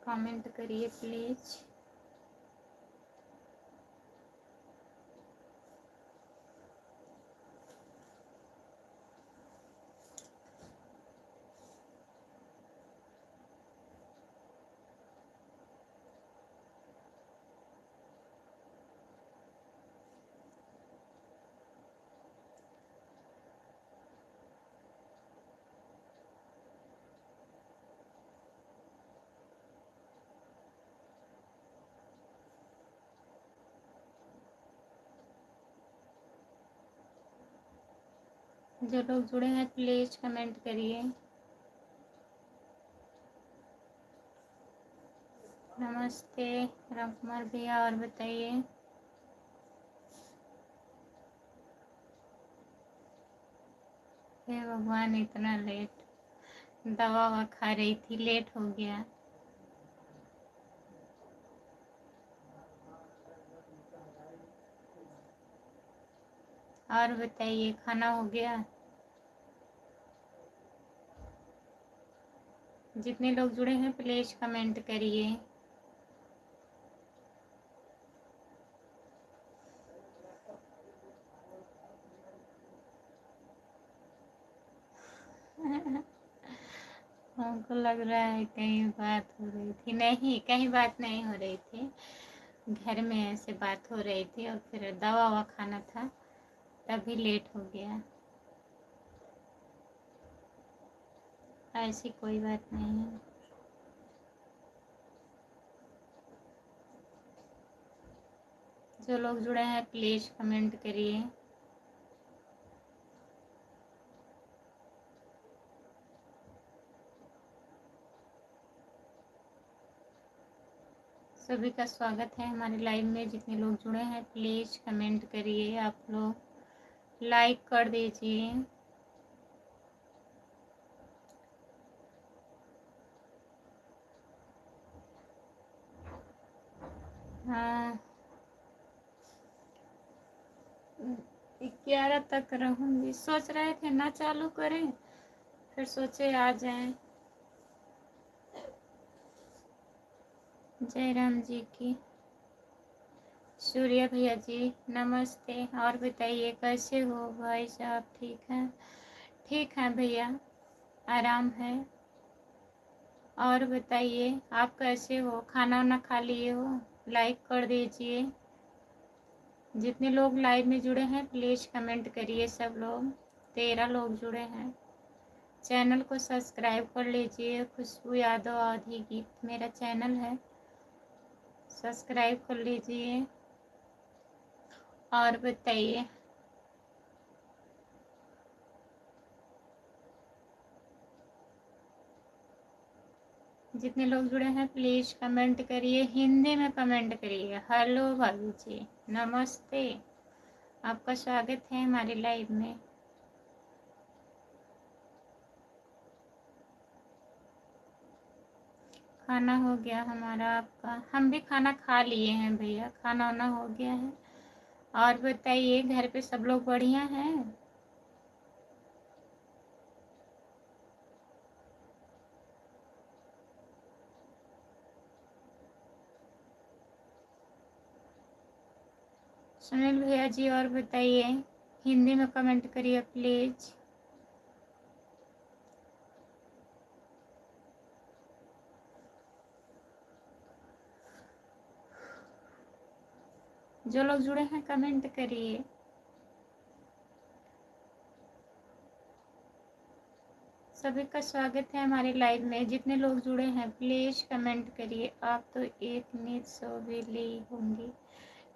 Comment करिए please. जो लोग जुड़े हैं प्लीज़ कमेंट करिए। नमस्ते राम कुमार भैया, और बताइए। हे भगवान, इतना लेट! दवा ववा खा रही थी, लेट हो गया। और बताइए, खाना हो गया? जितने लोग जुड़े हैं प्लीज कमेंट करिए। हमको लग रहा है कहीं बात हो रही थी। नहीं, कहीं बात नहीं हो रही थी, घर में ऐसे बात हो रही थी और फिर दवा ववा खाना था, तभी लेट हो गया। ऐसी कोई बात नहीं है। जो लोग जुड़े हैं प्लीज कमेंट करिए। सभी का स्वागत है हमारे लाइव में। जितने लोग जुड़े हैं प्लीज कमेंट करिए। आप लोग लाइक कर दीजिए। हाँ, 11 तक रहूंगी। सोच रहे थे ना चालू करें, फिर सोचे आ जाएं। जय राम जी की। सूर्य भैया जी नमस्ते। और बताइए कैसे हो भाई साहब? ठीक है? ठीक है भैया, आराम है। और बताइए आप कैसे हो? खाना वाना खा लिए हो? लाइक कर दीजिए। जितने लोग लाइव में जुड़े हैं प्लीज कमेंट करिए। सब लोग 13 लोग जुड़े हैं। चैनल को सब्सक्राइब कर लीजिए। खुशबू यादव आधी गीत मेरा चैनल है, सब्सक्राइब कर लीजिए। और बताइए। जितने लोग जुड़े हैं प्लीज कमेंट करिए। हिंदी में कमेंट करिए। हेलो भाभी जी नमस्ते, आपका स्वागत है हमारे लाइव में। खाना हो गया हमारा, आपका? हम भी खाना खा लिए हैं भैया, खाना वाना हो गया है। और बताइए घर पे सब लोग बढ़िया हैं? सुनील भैया जी और बताइए। हिंदी में कमेंट करिए प्लीज। जो लोग जुड़े हैं कमेंट करिए। सभी का स्वागत है हमारे लाइव में। जितने लोग जुड़े हैं प्लीज कमेंट करिए। आप तो एक नींद सो भी ली होंगी।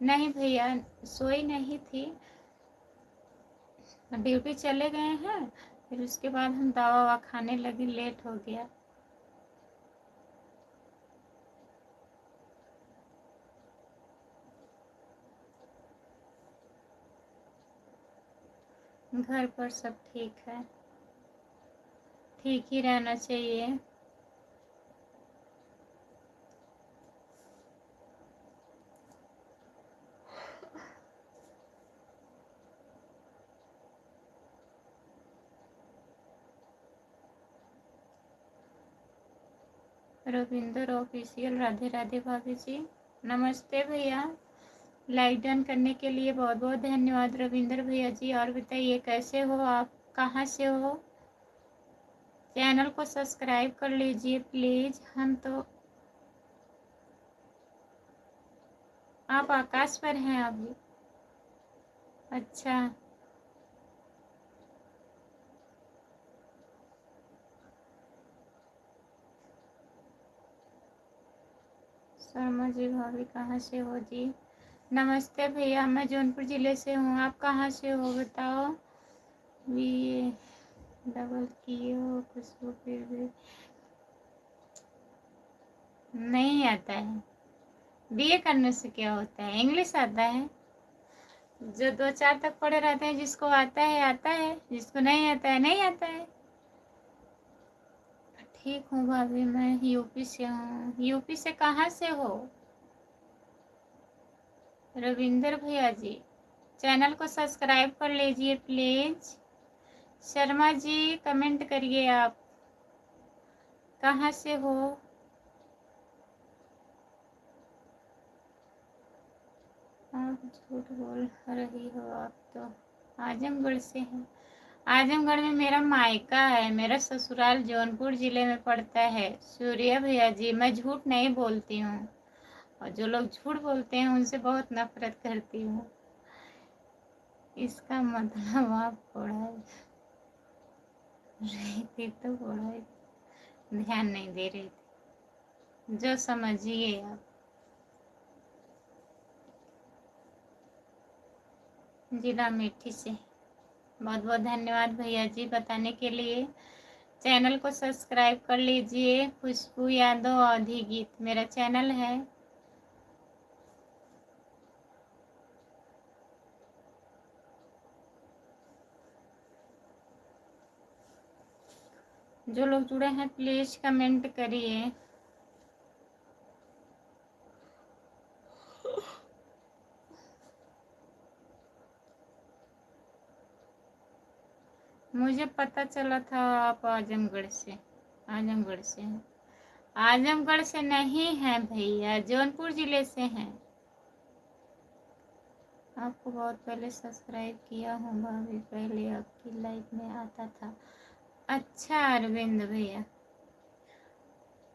नहीं भैया, सोई नहीं थी, ड्यूटी चले गए हैं, फिर उसके बाद हम दवा ववा खाने लगे, लेट हो गया। घर पर सब ठीक है, ठीक ही रहना चाहिए। रविंदर ऑफिशियल, राधे राधे भाभी जी। नमस्ते भैया, लाइक डन करने के लिए बहुत बहुत धन्यवाद रविंदर भैया जी। और बताइए कैसे हो आप, कहाँ से हो? चैनल को सब्सक्राइब कर लीजिए प्लीज। हम तो आप आकाश पर हैं अभी? अच्छा, शर्मा जी भाभी कहाँ से हो जी? नमस्ते भैया, मैं जौनपुर ज़िले से हूँ। आप कहाँ से हो बताओ? बीए डबल किए हो खुशबू, फिर भी नहीं आता है। बीए करने से क्या होता है? इंग्लिश आता है। जो 2 4 तक पढ़े रहते हैं, जिसको आता है आता है, जिसको नहीं आता है नहीं आता है। ठीक हूँ भाभी, मैं यूपी से हूँ। यूपी से कहाँ से हो? रविंदर भैया जी, चैनल को सब्सक्राइब कर लीजिए प्लीज। शर्मा जी कमेंट करिए आप कहाँ से हो? आप झूठ बोल रही हो, आप तो आजमगढ़ से हैं। आजमगढ़ में मेरा मायका है, मेरा ससुराल जौनपुर जिले में पड़ता है। सूर्या भैया जी, मैं झूठ नहीं बोलती हूँ, और जो लोग झूठ बोलते हैं उनसे बहुत नफरत करती हूँ। इसका मतलब आप पढ़ाई रही थी तो पढ़ाई ध्यान नहीं दे रही थी, जो समझिए आप। जिला मेठी से। बहुत बहुत धन्यवाद भैया जी बताने के लिए। चैनल को सब्सक्राइब कर लीजिए। खुशबू यादव अवधी गीत मेरा चैनल है। जो लोग जुड़े हैं प्लीज कमेंट करिए। मुझे पता चला था आप आजमगढ़ से, आजमगढ़ से हैं। आजमगढ़ से नहीं है भैया, जौनपुर जिले से हैं। आपको बहुत पहले सब्सक्राइब किया हूँ भाभी, पहले आपकी लाइफ में आता था। अच्छा अरविंद भैया,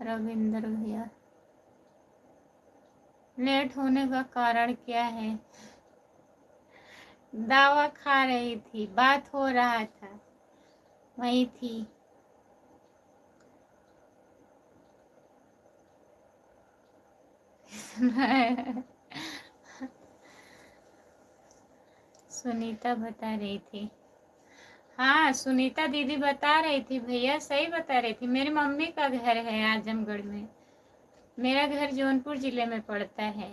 रविंदर भैया, लेट होने का कारण क्या है? दवा खा रही थी, बात हो रहा था, वही थी। सुनीता बता रही थी। हाँ, सुनीता दीदी बता रही थी भैया, सही बता रही थी। मेरी मम्मी का घर है आजमगढ़ में, मेरा घर जौनपुर जिले में पड़ता है।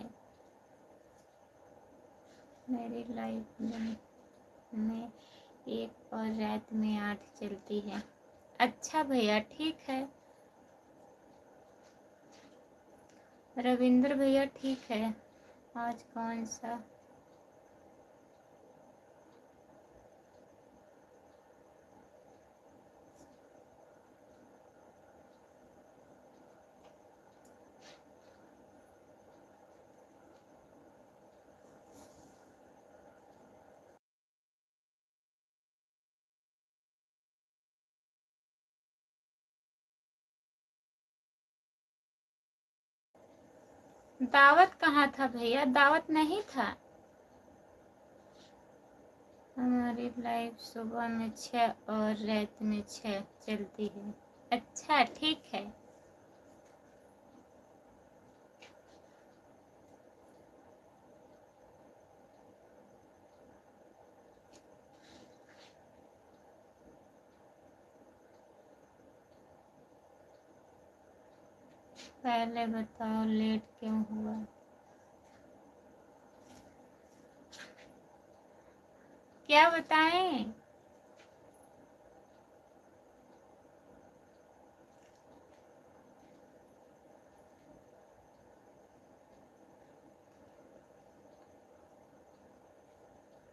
मेरी लाइफ में 1 और रात में 8 चलती है। अच्छा भैया ठीक है। रविंद्र भैया ठीक है। आज कौन सा? दावत कहाँ था भैया? दावत नहीं था। हमारी लाइफ सुबह में 6 और रात में 6 चलती है। अच्छा ठीक है। पहले बताओ लेट क्यों हुआ? क्या बताएं?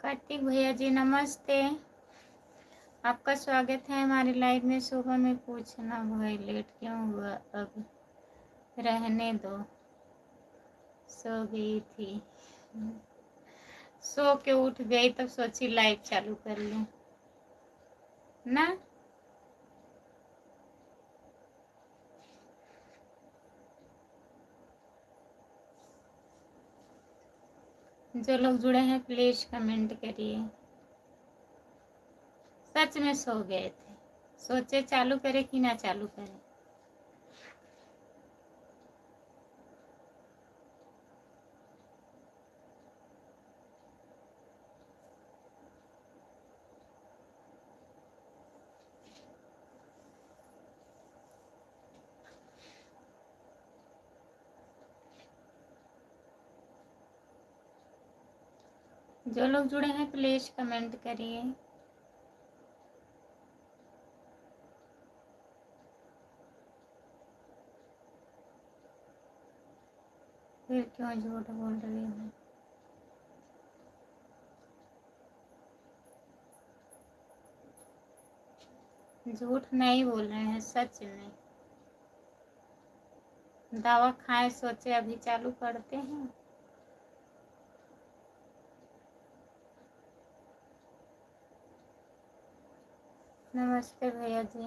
कार्तिक भैया जी नमस्ते, आपका स्वागत है हमारी लाइव में। सुबह में पूछना भाई लेट क्यों हुआ? अब रहने दो, सो गई थी। सो के उठ गई तब सोची लाइव चालू कर लूं ना। जो लोग जुड़े हैं प्लीज कमेंट करिए। सच में सो गए थे, सोचे चालू करे कि ना चालू करे। जो लोग जुड़े हैं प्लीज कमेंट करिए। फिर क्यों झूठ बोल रही हूँ? झूठ नहीं बोल रहे हैं, सच में। दवा खाएं सोचे अभी चालू करते हैं। नमस्ते भैया जी,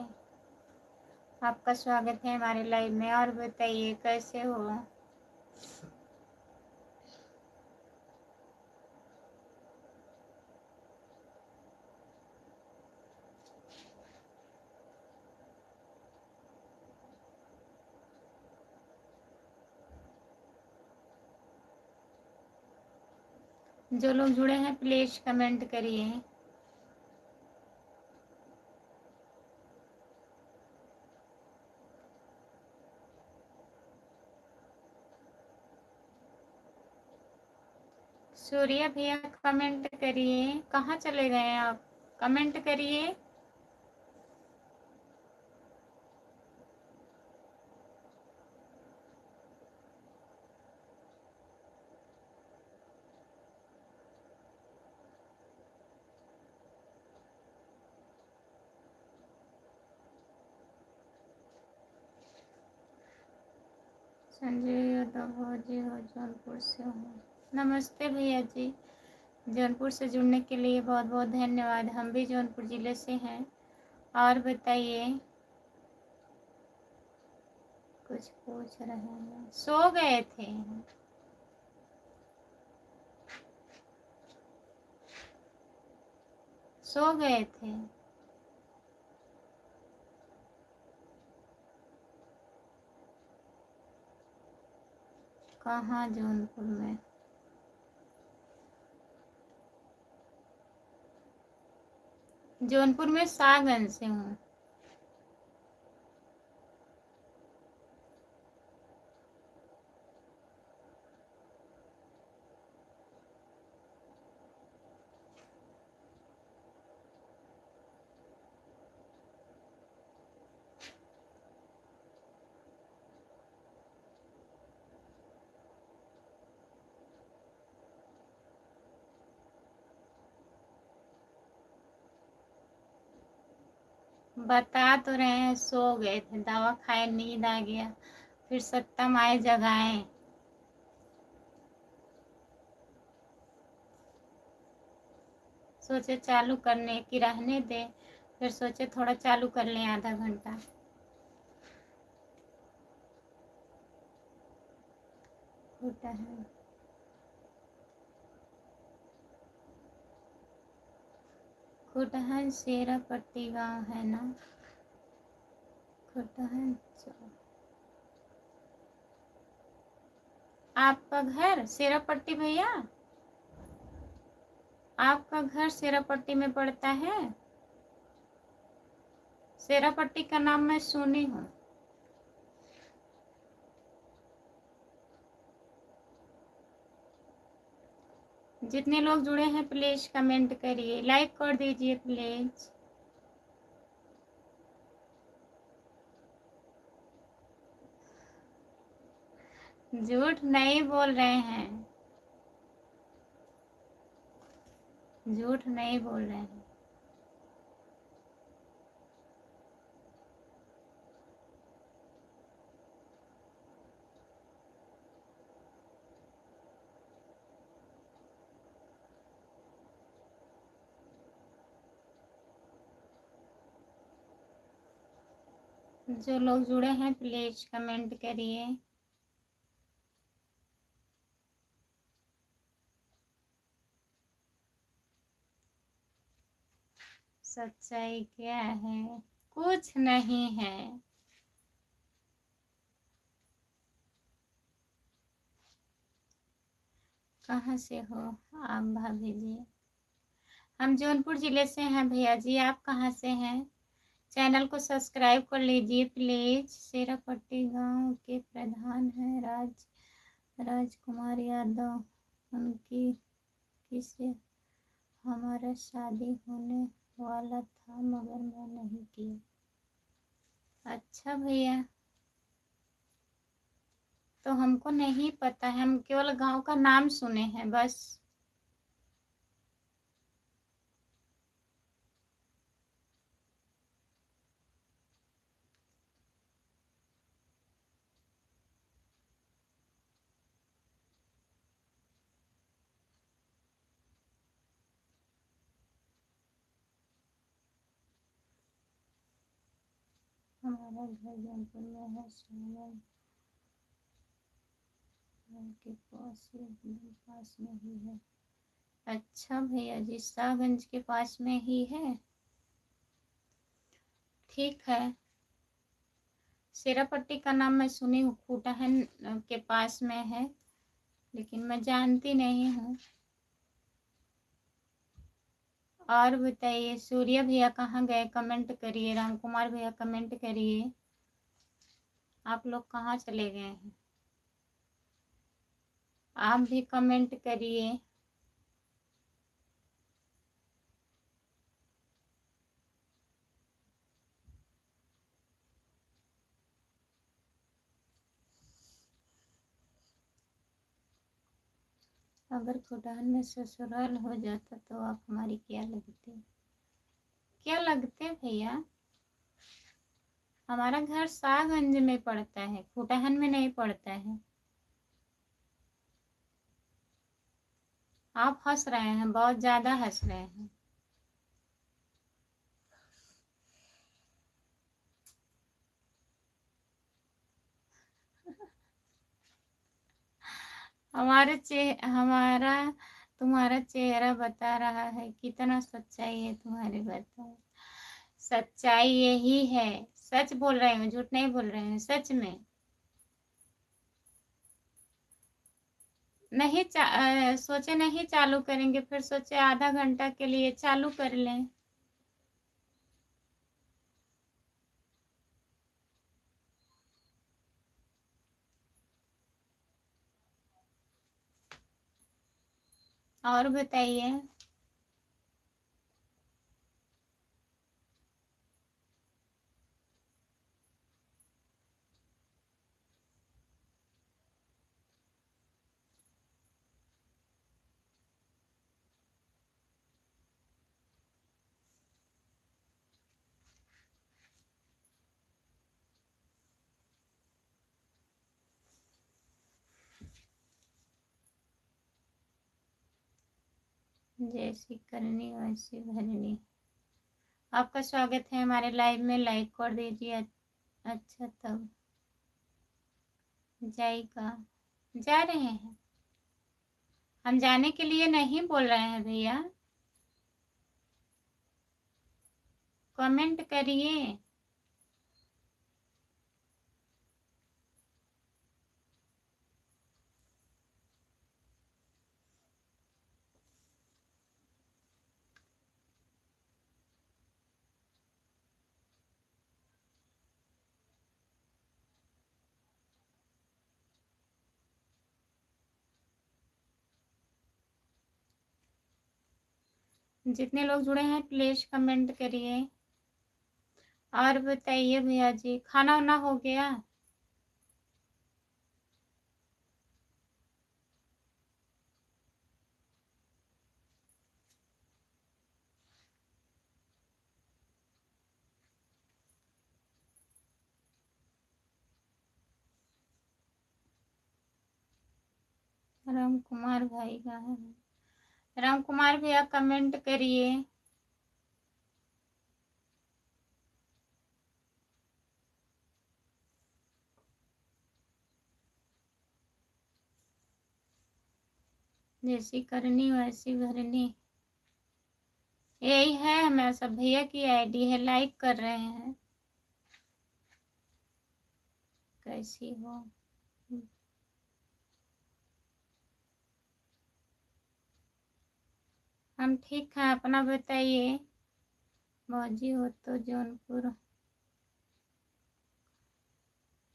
आपका स्वागत है हमारे लाइव में। और बताइए कैसे हो? जो लोग जुड़े हैं प्लीज कमेंट करिए। सूर्या भैया कमेंट करिए, कहाँ चले गए हैं आप? कमेंट करिए। संजय यादव भौजी हो, जौनपुर से हो। नमस्ते भैया जी, जौनपुर से जुड़ने के लिए बहुत बहुत धन्यवाद। हम भी जौनपुर ज़िले से हैं। और बताइए, कुछ पूछ रहे हैं? सो गए थे? सो गए थे? कहाँ जौनपुर में? जौनपुर में सागन से हूँ। बता तो रहे हैं सो गए थे, दवा खाए नींद आ गया, फिर सत्तम आए जगाए। सोचे चालू करने की रहने दे, फिर सोचे थोड़ा चालू कर लें आधा घंटा। होता है। खुटहन सेरापट्टी गांव है ना? खुटहन। आपका घर सेरापट्टी भैया? आपका घर सेरापट्टी में पड़ता है? सेरापट्टी का नाम मैं सुनी हूँ। जितने लोग जुड़े हैं प्लीज कमेंट करिए, लाइक कर दीजिए प्लीज। झूठ नहीं बोल रहे हैं, झूठ नहीं बोल रहे हैं। जो लोग जुड़े हैं प्लीज कमेंट करिए। सच्चाई क्या है? कुछ नहीं है। कहाँ से हो आप भाभी जी? हम जौनपुर जिले से हैं भैया जी, आप कहाँ से हैं? चैनल को सब्सक्राइब कर लीजिए प्लीज। शेरापट्टी गांव के प्रधान हैं राजकुमार यादव। उनकी किसे हमारा शादी होने वाला था मगर मैं नहीं किया। अच्छा भैया, तो हमको नहीं पता है, हम केवल गांव का नाम सुने हैं बस। हमारा घर जौनपुर में है, सावन के पास में ही है। अच्छा भैया जी, शाहगंज के पास में ही है। ठीक है। शेरापट्टी का नाम मैं सुनी हूँ, खूटाहन के पास में है, लेकिन मैं जानती नहीं हूँ। और बताइए, सूर्य भैया कहाँ गए? कमेंट करिए। राम कुमार भैया कमेंट करिए। आप लोग कहाँ चले गए हैं? आप भी कमेंट करिए। अगर खुदान में ससुराल हो जाता तो आप हमारी क्या लगते? क्या लगते भैया? हमारा घर शाहगंज में पड़ता है, खुटाहन में नहीं पड़ता है। आप हंस रहे हैं, बहुत ज्यादा हंस रहे हैं। हमारा तुम्हारा चेहरा बता रहा है कितना सच्चाई है तुम्हारे बताओ। सच्चाई यही है। सच बोल रहे हैं, झूठ नहीं बोल रहे हैं, सच में। नहीं सोचे नहीं चालू करेंगे, फिर सोचे आधा घंटा के लिए चालू कर लें। और बताइए। जैसी करनी वैसी भरनी। आपका स्वागत है हमारे लाइव में, लाइक कर दीजिए। अच्छा, तब जाएगा। जा रहे हैं। हम जाने के लिए नहीं बोल रहे हैं भैया। कमेंट करिए। जितने लोग जुड़े हैं प्लीज कमेंट करिए। और बताइए भैया जी, खाना वाना हो गया? राम कुमार भाई का है। राम कुमार भैया कमेंट करिए। जैसी करनी वैसी भरनी, यही है हमारा सब। भैया की आईडी है, लाइक कर रहे हैं। कैसी हो? हम ठीक हैं, अपना बताइए। मौजी हो तो जौनपुर,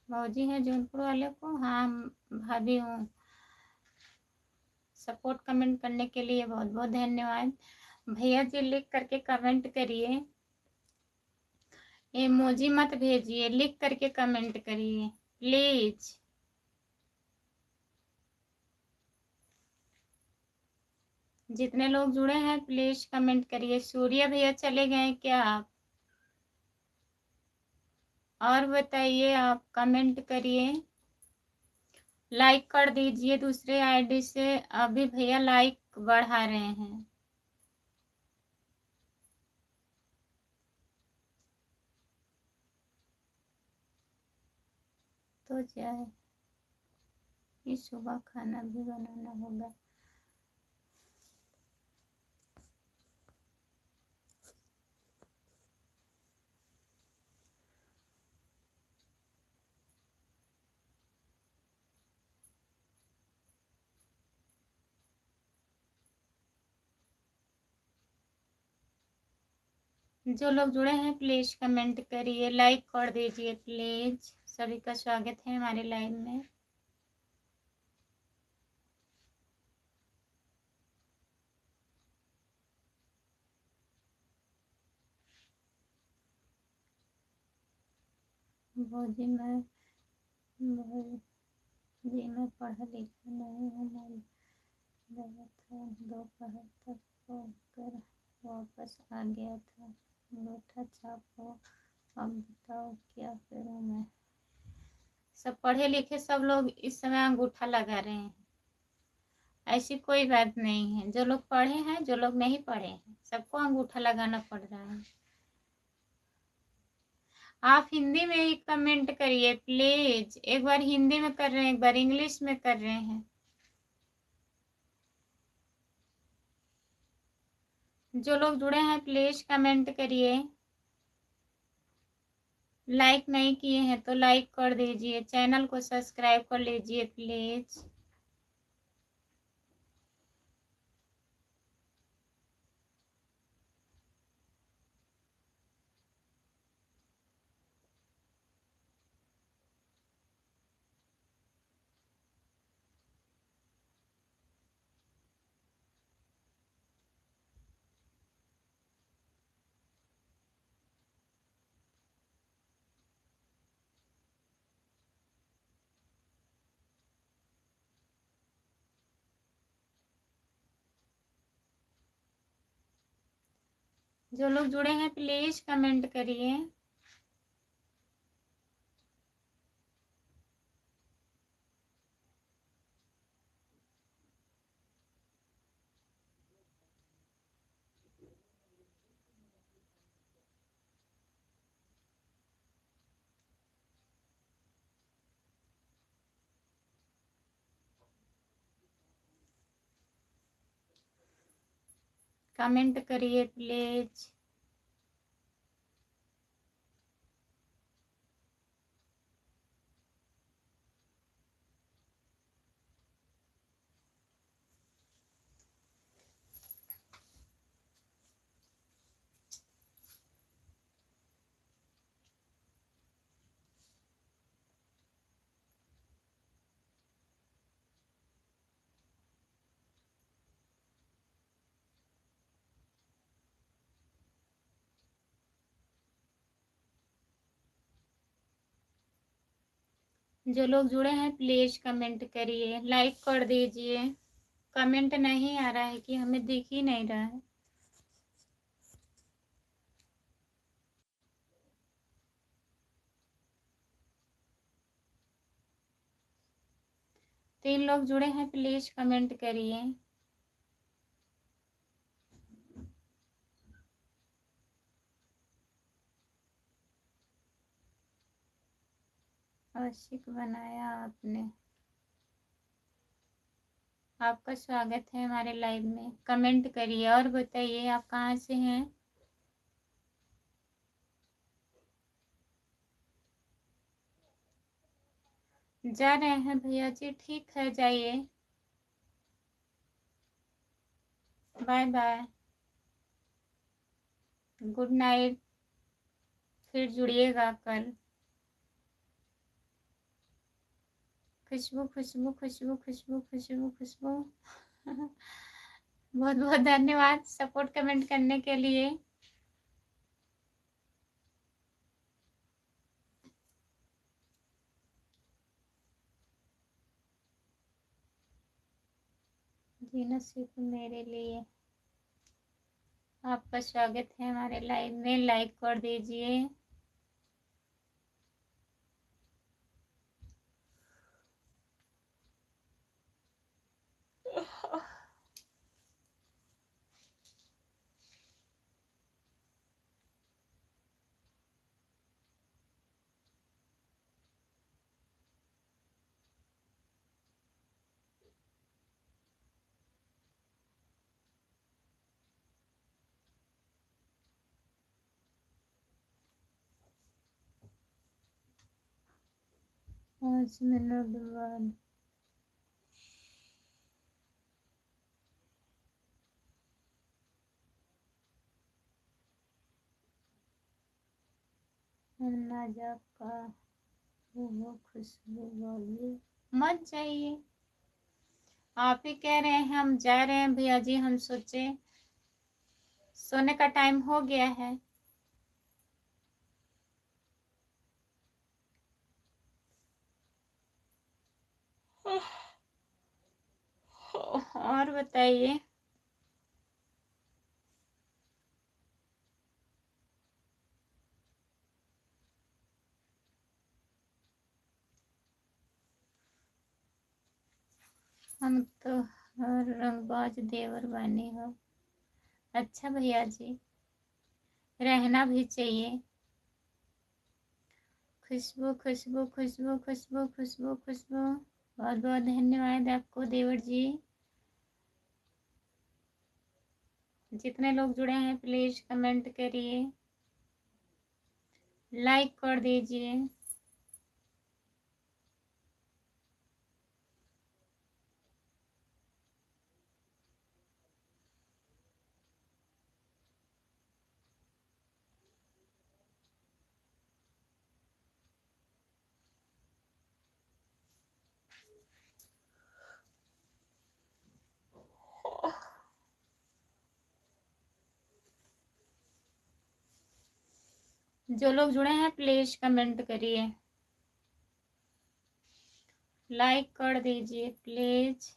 मौजी है जौनपुर वाले को? हाँ भाभी हूँ। सपोर्ट कमेंट करने के लिए बहुत बहुत धन्यवाद। भैया जी लिख करके कमेंट करिए, इमोजी मत भेजिए, लिख करके कमेंट करिए प्लीज। जितने लोग जुड़े हैं प्लीज कमेंट करिए। सूर्य भैया चले गए क्या आप? और बताइए, आप कमेंट करिए, लाइक कर दीजिए दूसरे आईडी से। अभी भैया लाइक बढ़ा रहे हैं। तो जाए, ये सुबह खाना भी बनाना होगा। जो लोग जुड़े हैं प्लीज कमेंट करिए, लाइक कर दीजिए प्लीज। सभी का स्वागत है हमारे लाइव में। भौजी मैं जी मैं पढ़ा लिखा नहीं हूँ, मैं गया था दोपहर तक पढ़कर वापस आ गया था। अंगूठा छाप हो, अब बताओ क्या करूँ मैं? सब पढ़े लिखे सब लोग इस समय अंगूठा लगा रहे हैं। ऐसी कोई बात नहीं है, जो लोग पढ़े हैं, जो लोग नहीं पढ़े हैं, सबको अंगूठा लगाना पड़ रहा है। आप हिंदी में ही कमेंट करिए प्लीज। एक बार हिंदी में कर रहे हैं, एक बार इंग्लिश में कर रहे हैं। जो लोग जुड़े हैं प्लीज कमेंट करिए। लाइक नहीं किए हैं तो लाइक कर दीजिए, चैनल को सब्सक्राइब कर लीजिए प्लीज। जो लोग जुड़े हैं प्लीज कमेंट करिए। कमेंट करिए प्लीज। जो लोग जुड़े हैं प्लीज कमेंट करिए, लाइक कर दीजिए। कमेंट नहीं आ रहा है कि हमें दिख ही नहीं रहा है। तीन लोग जुड़े हैं प्लीज कमेंट करिए। आशिक बनाया आपने। आपका स्वागत है हमारे लाइव में। कमेंट करिए और बताइए आप कहाँ से हैं। जा रहे हैं भैया जी, ठीक है जाइए, बाय बाय, गुड नाइट, फिर जुड़िएगा कल। खुशबू खुशबू खुशबू खुशबू खुशबू खुशबू बहुत बहुत धन्यवाद सपोर्ट कमेंट करने के लिए। जीना सिर्फ मेरे लिए। आपका स्वागत है हमारे लाइव में, लाइक कर दीजिए। पाँच मिनट बाद अन्ना का वो खुशबू वाली मत जाइए। आप ही कह रहे हैं हम जा रहे हैं भैया जी, हम सोचे सोने का टाइम हो गया है। और बताइए। हम तो हर रंगबाज देवर बने हो। अच्छा भैया जी, रहना भी चाहिए। खुशबू खुशबू खुशबू खुशबू खुशबू खुशबू, बहुत बहुत धन्यवाद आपको देवर जी। जितने लोग जुड़े हैं प्लीज कमेंट करिए, लाइक कर दीजिए। जो लोग जुड़े हैं प्लीज कमेंट करिए, लाइक कर दीजिए प्लीज।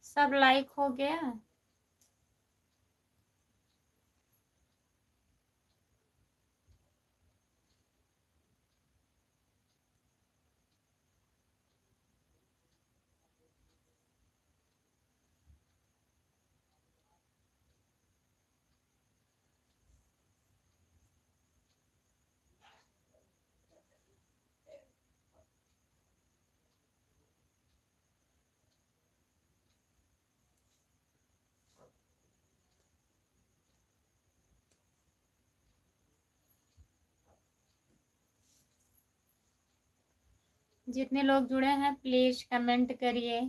सब लाइक हो गया। जितने लोग जुड़े हैं प्लीज कमेंट करिए,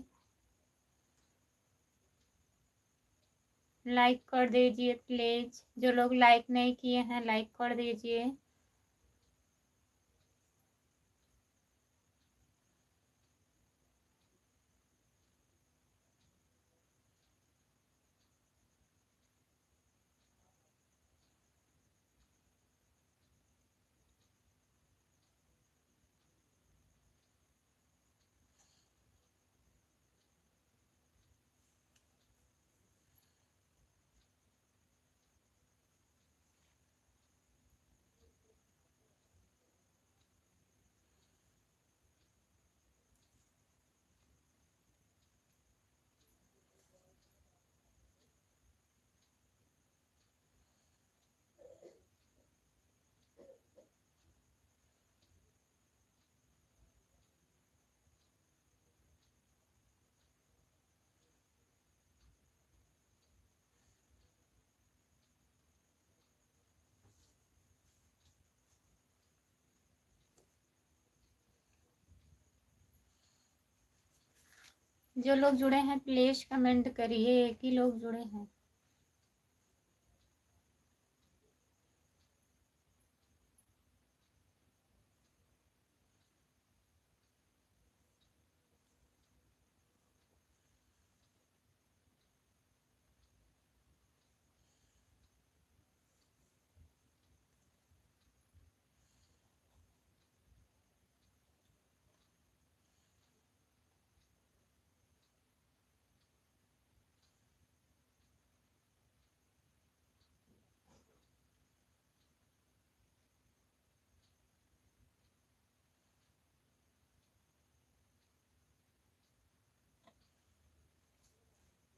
लाइक कर दीजिए प्लीज। जो लोग लाइक नहीं किए हैं लाइक कर दीजिए। जो लोग जुड़े हैं प्लीज कमेंट करिए, एक ही लोग जुड़े हैं।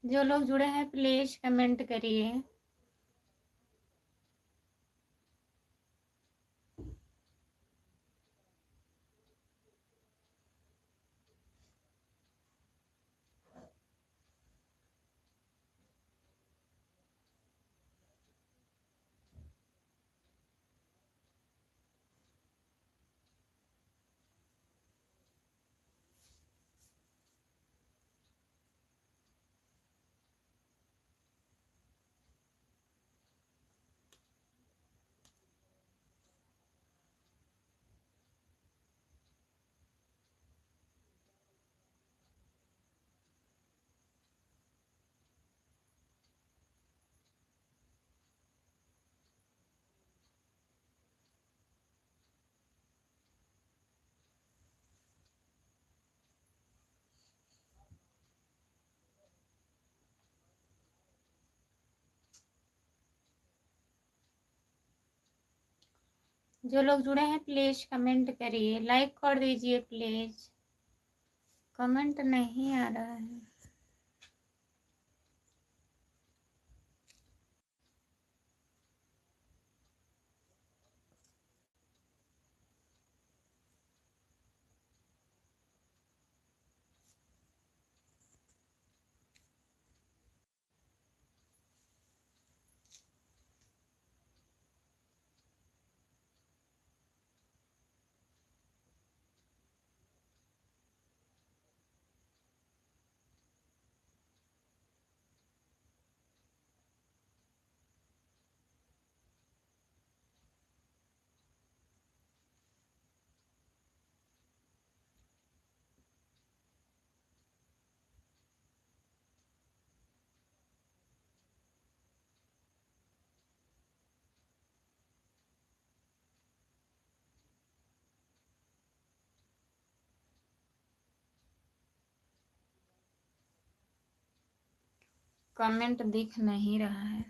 जो लोग जुड़े हैं प्लीज कमेंट करिए। जो लोग जुड़े हैं प्लीज कमेंट करिए, लाइक कर दीजिए प्लीज। कमेंट नहीं आ रहा है। कमेंट दिख नहीं रहा है।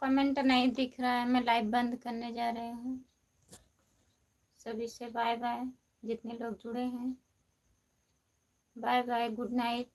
कमेंट नहीं दिख रहा है, मैं लाइव बंद करने जा रही हूँ। सभी से बाय बाय, जितने लोग जुड़े हैं बाय बाय, गुड नाइट।